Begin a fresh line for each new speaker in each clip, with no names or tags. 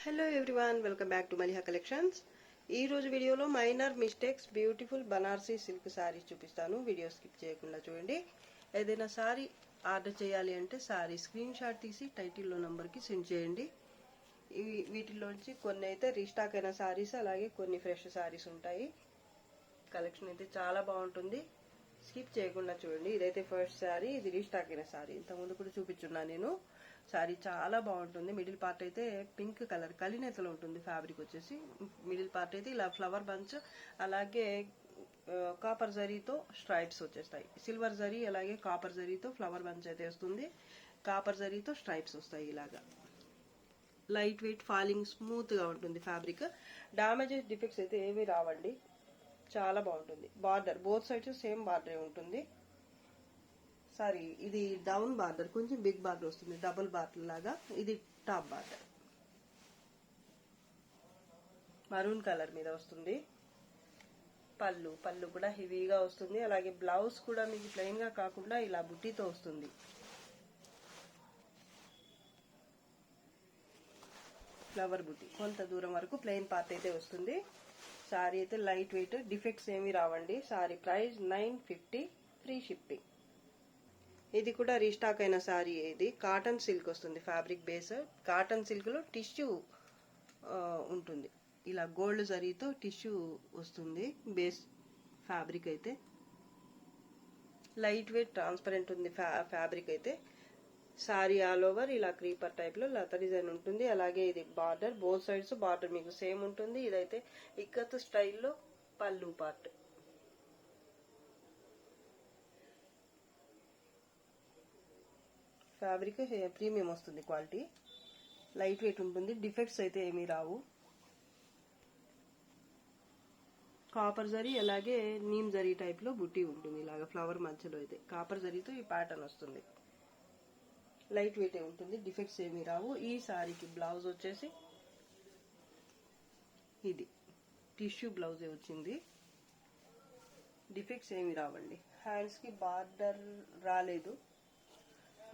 Hello everyone, welcome back to Maliha collections. ఈ రోజు వీడియోలో minor mistakes beautiful Banarasi silk saris చూపిస్తాను. వీడియో స్కిప్ చేయకుండా చూడండి. ఏదైనా సారీ ఆర్డర్ చేయాలి అంటే సారీ స్క్రీన్ షాట్ తీసి టైటిల్లో నంబర్కి సెండ్ చేయండి. వీటిలోంచి కొన్ని అయితే రీస్టాక్ అయిన సారీస్, అలాగే కొన్ని ఫ్రెష్ సారీస్ ఉంటాయి. కలెక్షన్ అయితే చాలా బాగుంటుంది, స్కిప్ చేయకుండా చూడండి. ఇదైతే ఫస్ట్ సారీ, ఇది రీస్టాక్ అయిన సారీ. ఇంతకుముందు కూడా చూపించున్నాను నేను. సారీ చాలా బాగుంటుంది. మిడిల్ పార్ట్ అయితే పింక్ కలర్ కలినేతలో ఉంటుంది. ఫ్యాబ్రిక్ వచ్చేసి మిడిల్ పార్ట్ అయితే ఇలా ఫ్లవర్ బంచ్, అలాగే కాపర్ జరీతో స్ట్రైప్స్ వచ్చేస్తాయి. సిల్వర్ జరీ అలాగే కాపర్ జరీతో ఫ్లవర్ బంచ్ అయితే వస్తుంది. కాపర్ జరీతో స్ట్రైప్స్ వస్తాయి. ఇలాగా లైట్ వెయిట్, ఫాలింగ్ స్మూత్ గా ఉంటుంది ఫ్యాబ్రిక్. డామేజెస్, డిఫెక్ట్స్ అయితే ఏమీ రావండి. చాలా బాగుంటుంది. Border both sides same border ఉంటుంది. సారీ, ఇది డౌన్ బార్డర్, కొంచెం బిగ్ బార్డర్ వస్తుంది, డబుల్ బార్డర్ లాగా. ఇది టాప్ బార్డర్ మరూన్ కలర్ మీద వస్తుంది. పళ్ళు కూడా హెవీగా వస్తుంది. అలాగే బ్లౌజ్ కూడా మీకు ప్లెయిన్ గా కాకుండా ఇలా బుట్టీతో వస్తుంది. ఫ్లవర్ బుట్టి కొంత దూరం వరకు ప్లెయిన్ పార్ట్ అయితే వస్తుంది. సారీ అయితే లైట్ వెయిట్, డిఫెక్ట్స్ ఏమి రావండి. Sorry price 950, free shipping. ఇది కూడా రీస్టాక్ అయిన సారీ. ఇది కాటన్ సిల్క్ వస్తుంది. ఫ్యాబ్రిక్ బేస్ కాటన్ సిల్క్ లో టిష్యూ ఉంటుంది. ఇలా గోల్డ్ జరీతో టిష్యూ వస్తుంది బేస్ ఫ్యాబ్రిక్ అయితే. లైట్ వెయిట్, ట్రాన్స్పరెంట్ ఉంది ఫ్యాబ్రిక్ అయితే. సారీ ఆల్ ఓవర్ ఇలా క్రీపర్ టైప్ లో లత డిజైన్ ఉంటుంది. అలాగే ఇది బార్డర్, బోత్ సైడ్స్ బార్డర్ మీకు సేమ్ ఉంటుంది. ఇదైతే ఇక్కత్ స్టైల్లో పళ్ళు పార్ట్. ఫ్యాబ్రిక్ ప్రీమియం వస్తుంది, క్వాలిటీ లైట్ వెయిట్ ఉంటుంది. డిఫెక్ట్స్ అయితే ఏమీ రావు. కాపర్ జరీ అలాగే నీమ్ జరీ టైప్ లో బుట్టి ఉంటుంది. ఇలాగా ఫ్లవర్ మధ్యలో అయితే కాపర్ జరీతో ఈ ప్యాటర్న్ వస్తుంది. లైట్ వెయిట్ ఉంటుంది, డిఫెక్ట్స్ ఏమీ రావు. ఈ సారీకి బ్లౌజ్ వచ్చేసి ఇది టిష్యూ బ్లౌజే వచ్చింది. డిఫెక్ట్స్ ఏమీ రావండి. హ్యాండ్స్ కి బార్డర్ రాలేదు.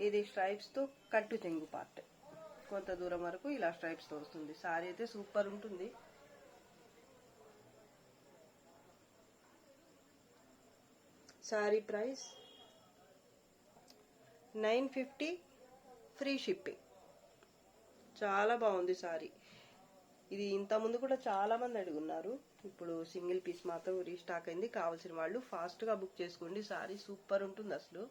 ఇది స్ట్రైప్స్ తో కట్టు చెంగు పార్ట్, కొంత దూరం వరకు ఇలా స్ట్రైప్స్ తో వస్తుంది. సారీ అయితే సూపర్ ఉంటుంది. Sorry price 950, free shipping. చాలా బాగుంది సారీ. ఇది ఇంత ముందు కూడా చాలా మంది అడుగున్నారు. ఇప్పుడు సింగిల్ పీస్ మాత్రం రీస్టాక్ అయింది. కావాల్సిన వాళ్ళు ఫాస్ట్ గా బుక్ చేసుకోండి. సారీ సూపర్ ఉంటుంది అసలు.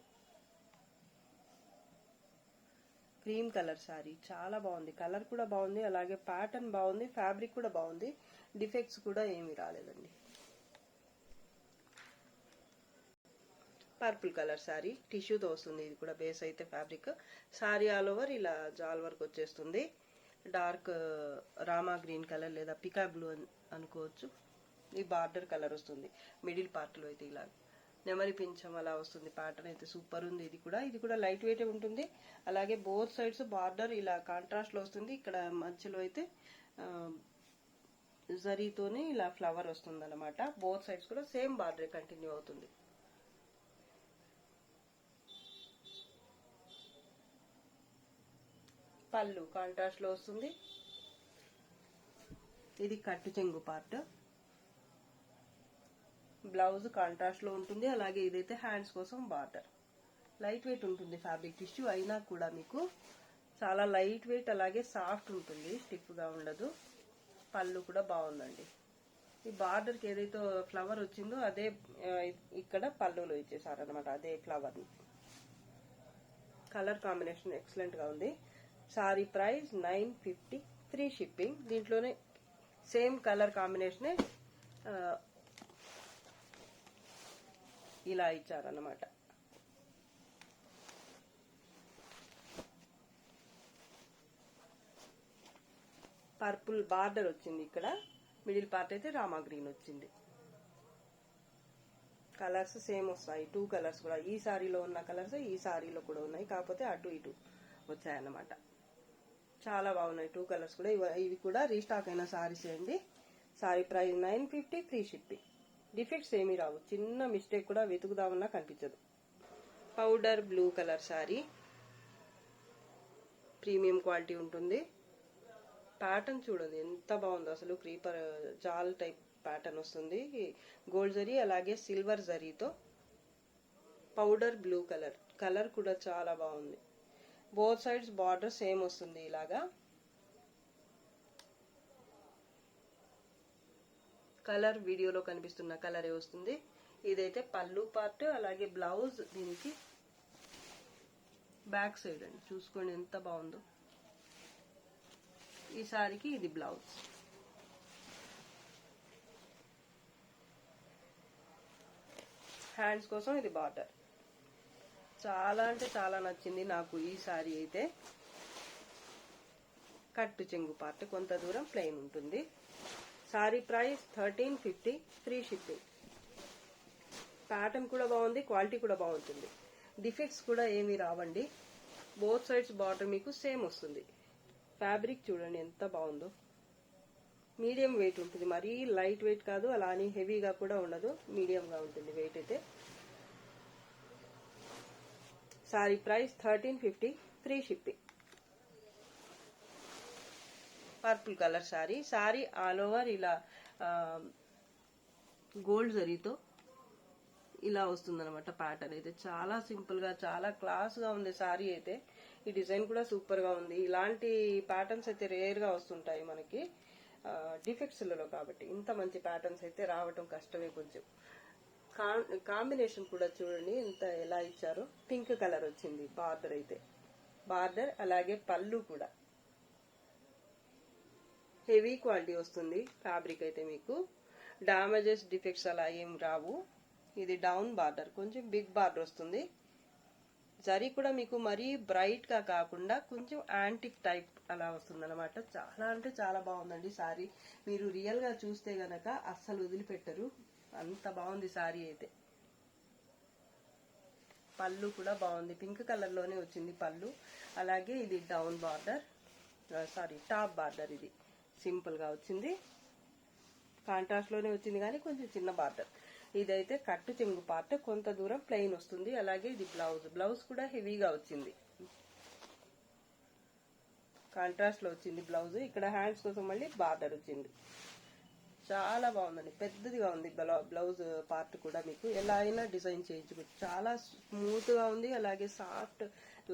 క్రీమ్ కలర్ సారీ చాలా బాగుంది. కలర్ కూడా బాగుంది, అలాగే ప్యాటర్న్ బాగుంది, ఫ్యాబ్రిక్ కూడా బాగుంది. డిఫెక్ట్స్ కూడా ఏమీ రాలేదండి. పర్పుల్ కలర్ సారీ టిష్యూతో వస్తుంది. ఇది కూడా బేస్ అయితే ఫ్యాబ్రిక్. సారీ ఆల్ ఓవర్ ఇలా జాల్ వర్క్ వచ్చేస్తుంది. డార్క్ రామా గ్రీన్ కలర్ లేదా పికా బ్లూ అనుకోవచ్చు. ఈ బార్డర్ కలర్ వస్తుంది. మిడిల్ పార్ట్ లో అయితే ఇలా నెమలి పింఛం అలా వస్తుంది. ప్యాటర్న్ అయితే సూపర్ ఉంది. ఇది కూడా లైట్ వెయిట్ ఉంటుంది. అలాగే బోత్ సైడ్స్ బార్డర్ ఇలా కాంట్రాస్ట్ లో వస్తుంది. ఇక్కడ మధ్యలో అయితే జరీతోనే ఇలా ఫ్లవర్ వస్తుంది అనమాట. బోత్ సైడ్స్ కూడా సేమ్ బార్డర్ కంటిన్యూ అవుతుంది. పళ్ళు కాంట్రాస్ట్ లో వస్తుంది. ఇది కట్టు చెంగు పార్ట్. బ్లౌజ్ కాంట్రాస్ట్ లో ఉంటుంది. అలాగే ఇదైతే హ్యాండ్స్ కోసం బార్డర్. లైట్ వెయిట్ ఉంటుంది ఫ్యాబ్రిక్. టిష్యూ అయినా కూడా మీకు చాలా లైట్ వెయిట్, అలాగే సాఫ్ట్ ఉంటుంది, స్టిఫ్ గా ఉండదు. పళ్ళు కూడా బాగుందండి. ఈ బార్డర్ కి ఏదైతే ఫ్లవర్ వచ్చిందో అదే ఇక్కడ పళ్ళులో ఇచ్చేసారనమాట, అదే ఫ్లవర్. కలర్ కాంబినేషన్ ఎక్సలెంట్ గా ఉంది. Sorry price 950, free shipping. దీంట్లోనే సేమ్ కలర్ కాంబినేషన్ ఇలా ఇచ్చారన్నమాట. పర్పుల్ బార్డర్ వచ్చింది. ఇక్కడ మిడిల్ పార్ట్ అయితే రామా గ్రీన్ వచ్చింది. కలర్స్ సేమ్ వస్తాయి. 2 కలర్స్ కూడా ఈ సారీలో ఉన్న కలర్స్ ఈ సారీలో కూడా ఉన్నాయి, కాకపోతే అటు ఇటు వచ్చాయన్నమాట. చాలా బాగున్నాయి 2 కలర్స్ కూడా. ఇవి కూడా రీస్టాక్ అయిన సారీస్ అండి. Sorry price 950, free shipping. Defects ఏమీ రావు. చిన్న మిస్టేక్ కూడా వెతుకుదామన్నా కనిపించదు. Powder blue colour sorry, premium quality ఉంటుంది. ప్యాటర్న్ చూడండి ఎంత బాగుందో అసలు. క్రీపర్ జాల్ టైప్ ప్యాటర్న్ వస్తుంది. గోల్డ్ జరీ అలాగే సిల్వర్ జరీతో పౌడర్ బ్లూ కలర్ కూడా చాలా బాగుంది. బోత్ సైడ్స్ బార్డర్ సేమ్ వస్తుంది ఇలాగా. కలర్ వీడియోలో కనిపిస్తున్న కలరే వస్తుంది. ఇదైతే పళ్ళు పార్ట్, అలాగే బ్లౌజ్ దీనికి బ్యాక్ సైడ్ అండి. చూసుకోండి ఎంత బాగుందో. ఈ సారీకి ఇది బ్లౌజ్. హ్యాండ్స్ కోసం ఇది బార్డర్. చాలా అంటే చాలా నచ్చింది నాకు ఈ సారీ అయితే. కట్టు చెంగు పార్ట్ కొంత దూరం ప్లెయిన్ ఉంటుంది. Sorry price 1350, free shipping. Pattern కూడా బాగుంది, క్వాలిటీ కూడా బాగుంటుంది. డిఫెక్ట్స్ కూడా ఏమీ రావండి. బోత్ సైడ్స్ బార్డర్ మీకు సేమ్ వస్తుంది. ఫ్యాబ్రిక్ చూడండి ఎంత బాగుందో. మీడియం వెయిట్ ఉంటుంది, మరీ లైట్ వెయిట్ కాదు, అలానే హెవీగా కూడా ఉండదు, మీడియంగా ఉంటుంది వెయిట్ అయితే. Sorry price 1350, free shipping. Purple colour sari all over ఇలా గోల్డ్ జరీతో ఇలా వస్తుందన్నమాట. ప్యాటర్న్ అయితే చాలా సింపుల్ గా చాలా క్లాస్ గా ఉంది సారీ అయితే. ఈ డిజైన్ కూడా సూపర్ గా ఉంది. ఇలాంటి ప్యాటర్న్స్ అయితే రేర్ గా వస్తుంటాయి మనకి డిఫెక్ట్స్లలో, కాబట్టి ఇంత మంచి ప్యాటర్న్స్ అయితే రావటం కష్టమే కొంచెం. కాంబినేషన్ కూడా చూడండి ఎంత ఎలా ఇచ్చారో. పింక్ కలర్ వచ్చింది బార్డర్ అయితే. బార్డర్ అలాగే పళ్ళు కూడా హెవీ క్వాలిటీ వస్తుంది. ఫ్యాబ్రిక్ అయితే మీకు డామేజెస్ డిఫెక్ట్స్ అలా ఏం రావు. ఇది డౌన్ బార్డర్, కొంచెం బిగ్ బార్డర్ వస్తుంది. జరీ కూడా మీకు మరీ బ్రైట్ గా కాకుండా కొంచెం యాంటిక్ టైప్ అలా వస్తుంది అనమాట. చాలా అంటే చాలా బాగుందండి సారీ. మీరు రియల్ గా చూస్తే గనక అస్సలు వదిలిపెట్టరు, అంత బాగుంది సారీ అయితే. పళ్ళు కూడా బాగుంది, పింక్ కలర్ లోనే వచ్చింది పళ్ళు. అలాగే ఇది డౌన్ బార్డర్, టాప్ బార్డర్. ఇది సింపుల్ గా వచ్చింది, కాంట్రాస్ట్ లోనే వచ్చింది కానీ కొంచెం చిన్న బార్డర్. ఇదైతే కట్టు చెంగు పార్ట్, కొంత దూరం ప్లెయిన్ వస్తుంది. అలాగే ఇది బ్లౌజ్ కూడా హెవీగా వచ్చింది, కాంట్రాస్ట్ లో వచ్చింది బ్లౌజ్. ఇక్కడ హ్యాండ్స్ కోసం మళ్ళీ బార్డర్ వచ్చింది. చాలా బాగుందండి, పెద్దదిగా ఉంది బ్లౌజ్ పార్ట్ కూడా. మీకు ఎలా అయినా డిజైన్ చేయించుకోవచ్చు. చాలా స్మూత్ గా ఉంది, అలాగే సాఫ్ట్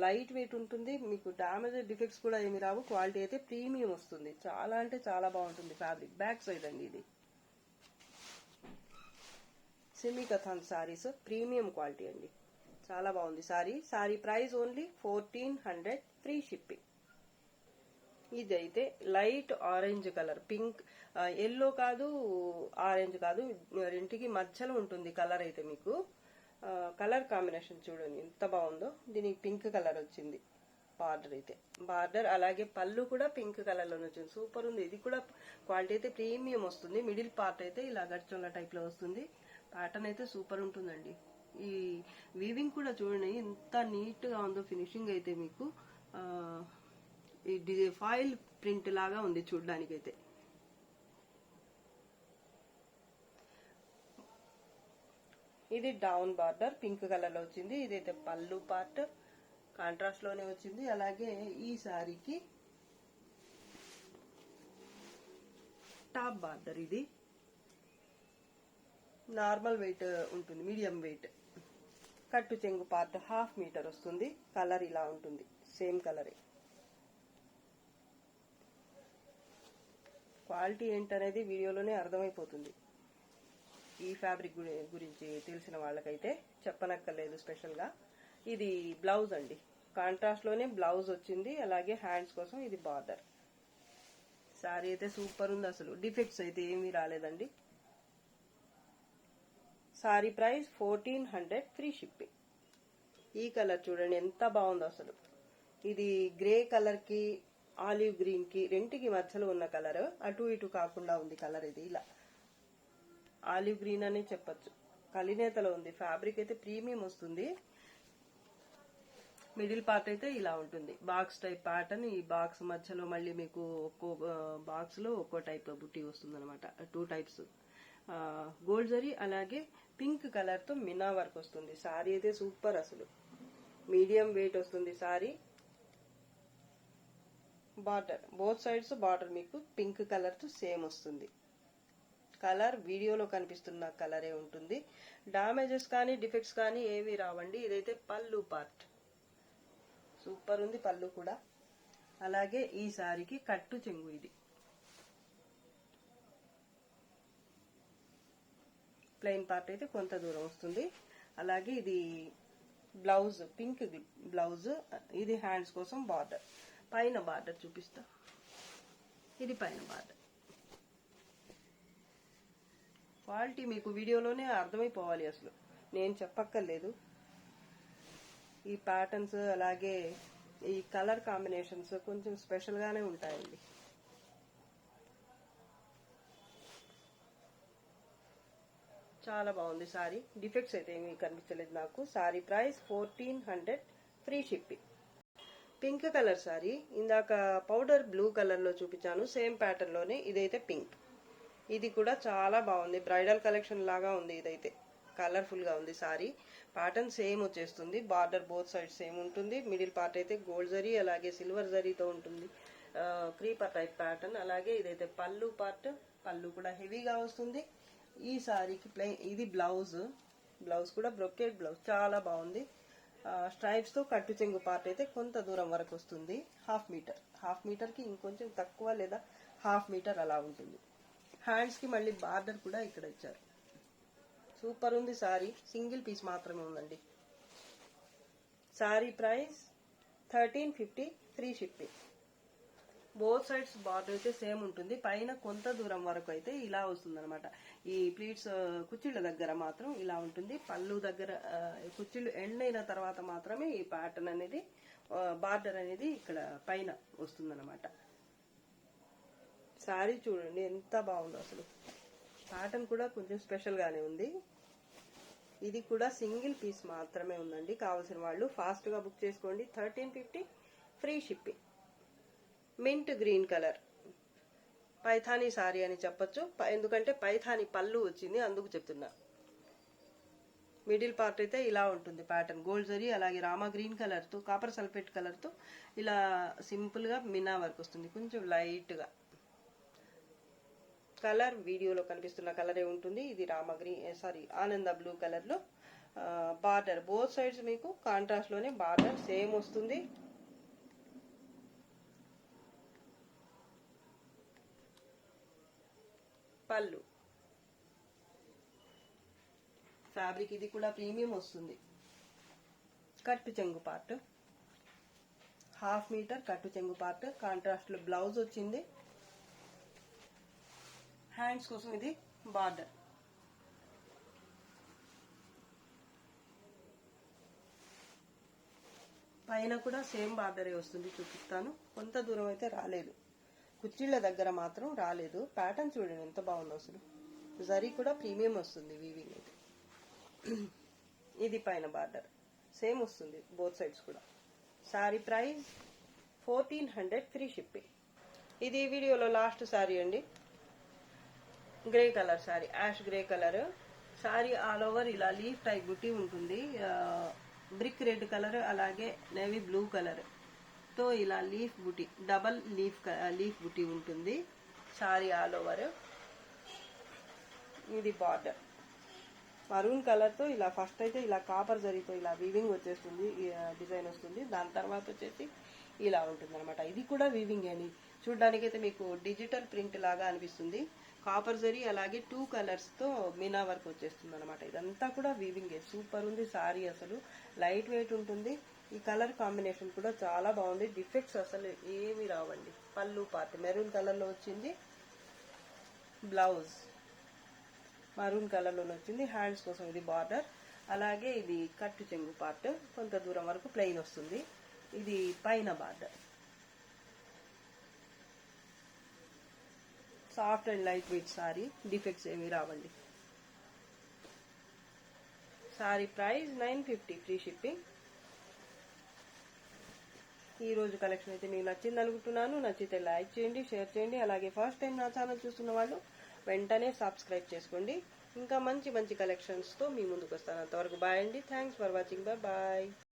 లైట్ వెయిట్ ఉంటుంది. మీకు డామేజ్ డిఫెక్ట్స్ కూడా ఏమి రావు. క్వాలిటీ అయితే ప్రీమియం వస్తుంది. చాలా అంటే చాలా బాగుంటుంది ఫ్యాబ్రిక్. బ్యాక్ సైడ్ అండి ఇది. Semi katan saris premium quality అండి, చాలా బాగుంది sari price only 1400, free shipping. ఇదైతే light orange colour, pink yellow కాదు ఆరెంజ్ కాదు, రెంటికి మధ్యలో ఉంటుంది కలర్ అయితే. మీకు కలర్ కాంబినేషన్ చూడండి ఎంత బాగుందో. దీనికి పింక్ కలర్ వచ్చింది బార్డర్ అయితే. బార్డర్ అలాగే పళ్ళు కూడా పింక్ కలర్ లోనే వచ్చింది. సూపర్ ఉంది. ఇది కూడా క్వాలిటీ అయితే ప్రీమియం వస్తుంది. మిడిల్ పార్ట్ అయితే ఇలా గడ్చోళ్ళ టైప్ లో వస్తుంది. ప్యాటర్న్ అయితే సూపర్ ఉంటుందండి. ఈ వీవింగ్ కూడా చూడండి ఎంత నీట్ గా ఉందో. ఫినిషింగ్ అయితే మీకు ఈ ఫాయిల్ ప్రింట్ లాగా ఉంది చూడడానికి అయితే. ఇది డౌన్ బార్డర్ పింక్ కలర్ లో వచ్చింది. ఇదైతే పళ్ళు పార్ట్ కాంట్రాస్ట్ లోనే వచ్చింది. అలాగే ఈ సారీకి టాప్ బార్డర్. ఇది నార్మల్ వెయిట్ ఉంటుంది, మీడియం వెయిట్. కట్టు చెంగు పార్ట్ 1/2 మీటర్ వస్తుంది. కలర్ ఇలా ఉంటుంది, సేమ్ కలరే. క్వాలిటీ ఏంటనేది వీడియోలోనే అర్థమైపోతుంది. ఈ ఫ్యాబ్రిక్ గురించి తెలిసిన వాళ్ళకైతే చెప్పనక్కర్లేదు స్పెషల్ గా. ఇది బ్లౌజ్ అండి, కాంట్రాస్ట్ లోనే బ్లౌజ్ వచ్చింది. అలాగే హ్యాండ్స్ కోసం ఇది బార్డర్. సారీ అయితే సూపర్ ఉంది అసలు. డిఫెక్ట్స్ అయితే ఏమీ రాలేదండి. Sorry price 1400, free shipping. ఈ కలర్ చూడండి ఎంత బాగుందో అసలు. ఇది గ్రే కలర్ కి ఆలివ్ గ్రీన్ కి రెంటికి మధ్యలో ఉన్న కలర్, అటు ఇటు కాకుండా ఉంది కలర్. ఇది ఇలా ఆలివ్ గ్రీన్ అని చెప్పొచ్చు, కలినేతలో ఉంది. ఫ్యాబ్రిక్ అయితే ప్రీమియం వస్తుంది. మిడిల్ పార్ట్ అయితే ఇలా ఉంటుంది, బాక్స్ టైప్ ప్యాటర్న్. ఈ బాక్స్ మధ్యలో మళ్ళీ మీకు ఒక్కో బాక్స్ లో ఒక్కో టైప్ బుట్టి వస్తుంది అనమాట. 2 టైప్స్ గోల్డ్ జరీ అలాగే పింక్ కలర్ తో మినా వర్క్ వస్తుంది. సారీ అయితే సూపర్ అసలు. మీడియం వెయిట్ వస్తుంది sorry. Border both sides border మీకు పింక్ కలర్ తో సేమ్ వస్తుంది. కలర్ వీడియోలో కనిపిస్తున్న కలరే ఉంటుంది. డామేజెస్ కానీ డిఫెక్ట్స్ కానీ ఏవి రావండి. ఇదైతే పళ్ళు పార్ట్ సూపర్ ఉంది, పళ్ళు కూడా. అలాగే ఈ సారీకి కట్టు చెంగు, ఇది ప్లెయిన్ పార్ట్ అయితే కొంత దూరం వస్తుంది. అలాగే ఇది బ్లౌజ్, పింక్ బ్లౌజ్, ఇది హ్యాండ్స్ కోసం బార్డర్. పైన బార్డర్ చూపిస్తా, ఇది పైన బార్డర్. క్వాలిటీ మీకు వీడియోలోనే అర్థమైపోవాలి, అసలు నేను చెప్పక్కర్లేదు. ఈ ప్యాటర్న్స్ అలాగే ఈ కలర్ కాంబినేషన్స్ కొంచెం స్పెషల్ గానే ఉంటాయండి. చాలా బాగుంది సారీ. డిఫెక్ట్స్ అయితే ఏమీ కనిపించలేదు నాకు. Sorry price 1400, free shipping. Pink colour sorry, ఇందాక పౌడర్ బ్లూ కలర్ లో చూపించాను, సేమ్ ప్యాటర్న్ లోనే ఇదైతే పింక్. ఇది కూడా చాలా బాగుంది, బ్రైడల్ కలెక్షన్ లాగా ఉంది. ఇదైతే కలర్ఫుల్ గా ఉంది సారీ. ప్యాటర్న్ సేమ్ వచ్చేస్తుంది, బార్డర్ బోత్ సైడ్ సేమ్ ఉంటుంది. మిడిల్ పార్ట్ అయితే గోల్డ్ జరీ అలాగే సిల్వర్ జరీతో ఉంటుంది, క్రీపర్ టైప్ ప్యాటర్న్. అలాగే ఇదైతే పళ్ళు పార్ట్, పళ్ళు కూడా హెవీగా వస్తుంది. ఈ సారీకి ప్లెయిన్, ఇది బ్లౌజ్, బ్లౌజ్ కూడా బ్రొకేట్ బ్లౌజ్, చాలా బాగుంది. స్ట్రైప్స్ తో కట్టు చెంగు పార్ట్ అయితే కొంత దూరం వరకు వస్తుంది. హాఫ్ మీటర్ కి ఇంకొంచెం తక్కువ లేదా హాఫ్ మీటర్ అలా ఉంటుంది. హ్యాండ్స్ కి మళ్ళీ బార్డర్ కూడా ఇక్కడ ఇచ్చారు. సూపర్ ఉంది సారీ. సింగిల్ పీస్ మాత్రమే ఉందండి. Sorry price 1350, free shipping. Both sides border అయితే సేమ్ ఉంటుంది. పైన కొంత దూరం వరకు అయితే ఇలా వస్తుంది అనమాట. ఈ ప్లీట్స్ కుచ్చిళ్ళ దగ్గర మాత్రం ఇలా ఉంటుంది. పళ్ళు దగ్గర కుచ్చిళ్ళు ఎండ్ అయిన తర్వాత మాత్రమే ఈ ప్యాటర్న్ అనేది, బార్డర్ అనేది ఇక్కడ పైన వస్తుంది అనమాట. సారీ చూడండి ఎంత బాగుందో అసలు. ప్యాటర్న్ కూడా కొంచెం స్పెషల్ గానే ఉంది. ఇది కూడా సింగిల్ పీస్ మాత్రమే ఉందండి. కావాల్సిన వాళ్ళు ఫాస్ట్ గా బుక్ చేసుకోండి. 1350, free shipping. Mint green colour Paithani sorry అని చెప్పొచ్చు, ఎందుకంటే పైథానీ పళ్ళు వచ్చింది అందుకు చెప్తున్నా. మిడిల్ పార్ట్ అయితే ఇలా ఉంటుంది ప్యాటర్న్, గోల్డ్ జరీ అలాగే రామా గ్రీన్ కలర్ తో, కాపర్ సల్ఫేట్ కలర్ తో ఇలా సింపుల్ గా మినా వర్క్ వస్తుంది, కొంచెం లైట్ గా. కలర్ వీడియోలో కనిపిస్తున్న కలరే ఉంటుంది. ఇది రామా గ్రీన్, ఆనంద బ్లూ కలర్ లో. బార్డర్ బోత్ సైడ్స్ మీకు కాంట్రాస్ట్ లోనే బార్డర్ సేమ్ వస్తుంది. పళ్ళు, ఫ్యాబ్రిక్ ఇది కూడా ప్రీమియం వస్తుంది. కట్టు చెంగు పార్ట్, హాఫ్ మీటర్ కట్టు చెంగు పార్ట్, కాంట్రాస్ట్ లో బ్లౌజ్ వచ్చింది. హ్యాండ్స్ కోసం ఇది బార్డర్. పైన కూడా సేమ్ బార్డరే వస్తుంది, చూపిస్తాను. కొంత దూరం అయితే రాలేదు, కుచ్చిళ్ళ దగ్గర మాత్రం రాలేదు. ప్యాటర్న్ చూడండి ఎంత బాగుందో అసలు. జరీ కూడా ప్రీమియం వస్తుంది, వీవింగ్ అయితే. ఇది పైన బార్డర్ సేమ్ వస్తుంది బోత్ సైడ్స్ కూడా. Sari price 1400, free shipping. ఇది వీడియోలో లాస్ట్ సారీ అండి. Grey colour sari, ash grey colour sari. All over ఇలా లీఫ్ టైప్ బుట్టి ఉంటుంది. బ్రిక్ రెడ్ కలర్ అలాగే నేవీ బ్లూ కలర్ తో ఇలా లీఫ్ బుట్టి, డబల్ లీఫ్ బుట్టి ఉంటుంది సారీ ఆల్ ఓవర్. ఇది బార్డర్ మరూన్ కలర్ తో ఇలా ఫస్ట్ అయితే ఇలా కాపర్ జరీతో ఇలా వీవింగ్ వచ్చేస్తుంది, డిజైన్ వస్తుంది. దాని తర్వాత వచ్చేసి ఇలా ఉంటుంది అనమాట. ఇది కూడా వీవింగ్ అండి, చూడడానికి అయితే మీకు డిజిటల్ ప్రింట్ లాగా అనిపిస్తుంది. కాపర్ జరీ అలాగే 2 కలర్స్ తో మీనా వర్క్ వచ్చేస్తుంది అనమాట. ఇదంతా కూడా వీవింగ్. సూపర్ ఉంది సారీ, అసలు లైట్ వెయిట్ ఉంటుంది. ఈ కలర్ కాంబినేషన్ కూడా చాలా బాగుంది. డిఫెక్ట్స్ అసలు ఏమి రావండి. పళ్ళు పార్ట్ మెరూన్ కలర్ లో వచ్చింది, బ్లౌజ్ మరూన్ కలర్ లోనే వచ్చింది. హ్యాండ్స్ కోసం ఇది బార్డర్. అలాగే ఇది కట్టు చెంగు పార్ట్, కొంత దూరం వరకు ప్లెయిన్ వస్తుంది. ఇది పైన border. Soft and light weight sorry, defects ఏమి రావండి. Sorry price 950, free shipping. ఈ రోజు కలెక్షన్ అయితే మీకు నచ్చింది అనుకుంటున్నాను. నచ్చితే లైక్ చేయండి, షేర్ చేయండి. అలాగే ఫస్ట్ టైం నా ఛానల్ చూస్తున్న వాళ్ళు వెంటనే సబ్స్క్రైబ్ చేసుకోండి. ఇంకా మంచి మంచి కలెక్షన్స్ తో మీ ముందుకు వస్తాను. అంతవరకు బాయ్ అండి. Thanks for watching. బాయ్.